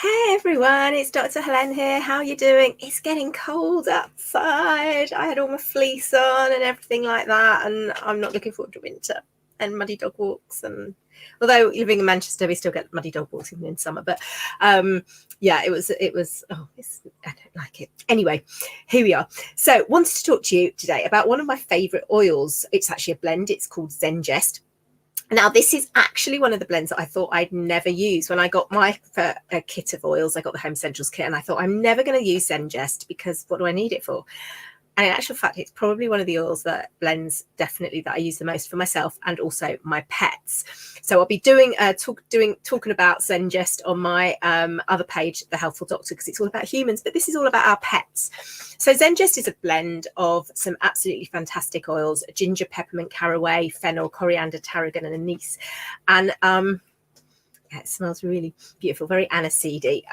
Hey everyone, it's Dr. Helen here. How are you doing? It's getting cold outside. I had all my fleece on and everything like that, and I'm not looking forward to winter and muddy dog walks. And although living in Manchester, we still get muddy dog walks even in summer. But yeah, it was. Oh, I don't like it. Anyway, here we are. So, wanted to talk to you today about one of my favourite oils. It's actually a blend. It's called ZenGest. Now, this is actually one of the blends that I thought I'd never use. When I got my kit of oils, I got the Home Essentials kit, and I thought I'm never going to use ZenGest because what do I need it for? And in actual fact, it's probably one of the oils that blends definitely that I use the most for myself and also my pets. So I'll be talking about ZenGest on my other page, The Healthful Doctor, because it's all about humans, but this is all about our pets. So ZenGest is a blend of some absolutely fantastic oils: ginger, peppermint, caraway, fennel, coriander, tarragon, and anise. And yeah, it smells really beautiful, very aniseedy.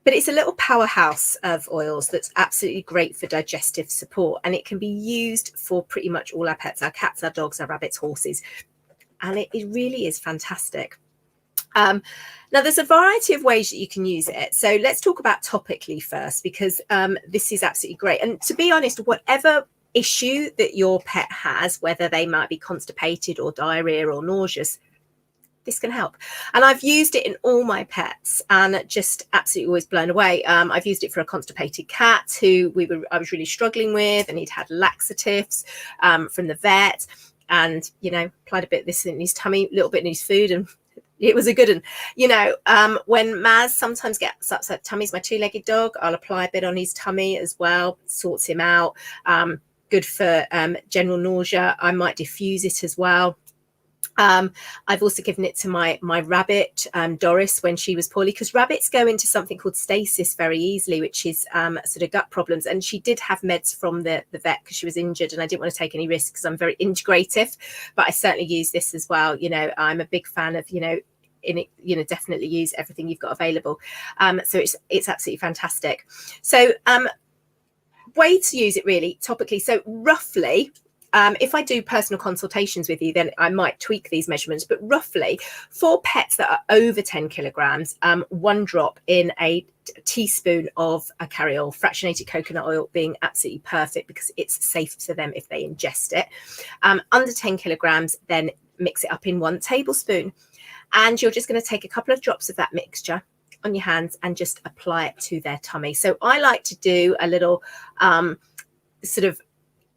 But it's a little powerhouse of oils that's absolutely great for digestive support, and it can be used for pretty much all our pets, our cats, our dogs, our rabbits, horses, and it really is fantastic. Now, there's a variety of ways that you can use it. So let's talk about topically first, because this is absolutely great. And to be honest, whatever issue that your pet has, whether they might be constipated or diarrhea or nauseous, this can help. And I've used it in all my pets and just absolutely always blown away. I've used it for a constipated cat who I was really struggling with, and he'd had laxatives from the vet, and applied a bit of this in his tummy, a little bit in his food, and it was a good one. When Maz sometimes gets upset tummies, my two-legged dog, I'll apply a bit on his tummy as well, sorts him out. Good for general nausea. I might diffuse it as well. I've also given it to my rabbit, Doris, when she was poorly, because rabbits go into something called stasis very easily, which is sort of gut problems. And she did have meds from the vet because she was injured, and I didn't want to take any risks because I'm very integrative, but I certainly use this as well. I'm a big fan of, definitely use everything you've got available. So it's absolutely fantastic. So way to use it really topically. So roughly, if I do personal consultations with you, then I might tweak these measurements, but roughly for pets that are over 10 kilograms, 1 drop in a teaspoon of a carriol, fractionated coconut oil being absolutely perfect because it's safe for them if they ingest it. Under 10 kilograms, then mix it up in 1 tablespoon. And you're just going to take a couple of drops of that mixture on your hands and just apply it to their tummy. So I like to do a little sort of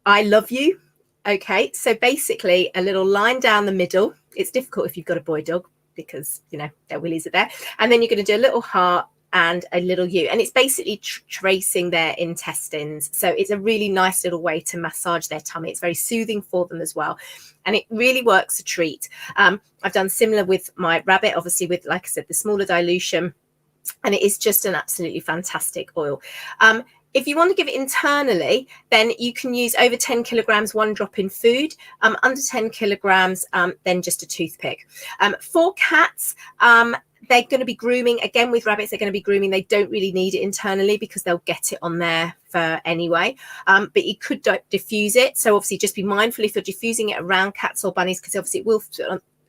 I love you. Okay, so basically a little line down the middle. It's difficult if you've got a boy dog because, their willies are there. And then you're going to do a little heart and a little U. And it's basically tracing their intestines. So it's a really nice little way to massage their tummy. It's very soothing for them as well. And it really works a treat. I've done similar with my rabbit, obviously with, like I said, the smaller dilution. And it is just an absolutely fantastic oil. If you want to give it internally, then you can use over 10 kilograms, 1 drop in food. Under 10 kilograms, then just a toothpick. For cats, they're going to be grooming. Again, with rabbits, they're going to be grooming. They don't really need it internally because they'll get it on their fur anyway. But you could diffuse it. So obviously just be mindful if you're diffusing it around cats or bunnies, because obviously it will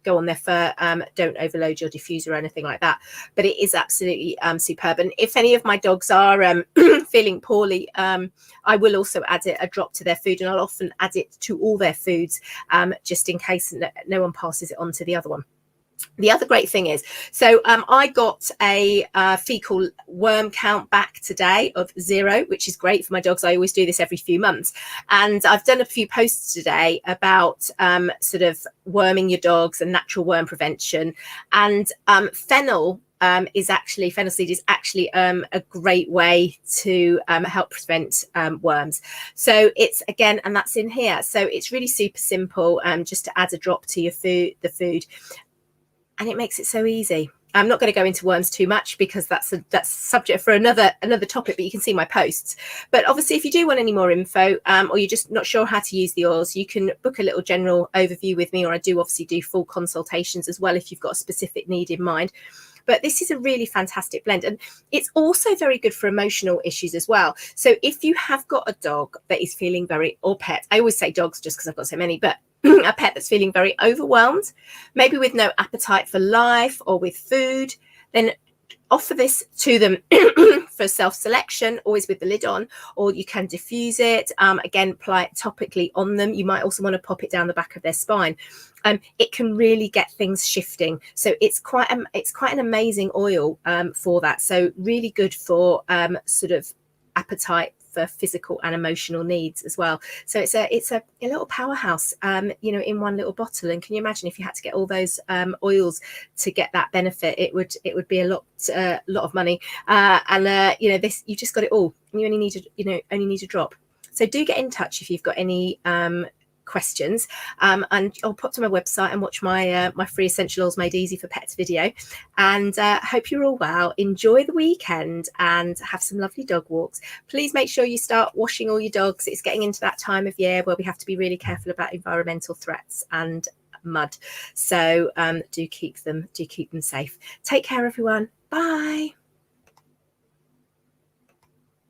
go on their fur. Don't overload your diffuser or anything like that, but it is absolutely superb. And if any of my dogs are feeling poorly, I will also add a drop to their food, and I'll often add it to all their foods, just in case no one passes it on to the other one. The other great thing is, so I got a fecal worm count back today of 0, which is great for my dogs. I always do this every few months. And I've done a few posts today about sort of worming your dogs and natural worm prevention. And fennel seed is actually a great way to help prevent worms. So it's, again, and that's in here. So it's really super simple, just to add a drop to your food, and it makes it so easy. I'm not going to go into worms too much because that's subject for another topic, but you can see my posts. But obviously, if you do want any more info, or you're just not sure how to use the oils, you can book a little general overview with me, or I do obviously do full consultations as well if you've got a specific need in mind. But this is a really fantastic blend, and it's also very good for emotional issues as well. So if you have got a dog that is feeling or pet, I always say dogs just because I've got so many, but a pet that's feeling very overwhelmed, maybe with no appetite for life or with food, then offer this to them for self-selection, always with the lid on, or you can diffuse it. Again, apply it topically on them. You might also want to pop it down the back of their spine. It can really get things shifting. So it's quite an amazing oil for that. So really good for sort of appetite for physical and emotional needs as well. So it's a little powerhouse, you know, in one little bottle. And can you imagine if you had to get all those oils to get that benefit? It would be a lot of money. You know, this, you just got it all. You only need a drop. So do get in touch if you've got any questions, and I'll pop to my website and watch my my free Essential Oils Made Easy for Pets video. And hope you're all well. Enjoy the weekend and have some lovely dog walks. Please make sure you start washing all your dogs. It's getting into that time of year where we have to be really careful about environmental threats and mud. So do keep them safe. Take care, everyone. Bye.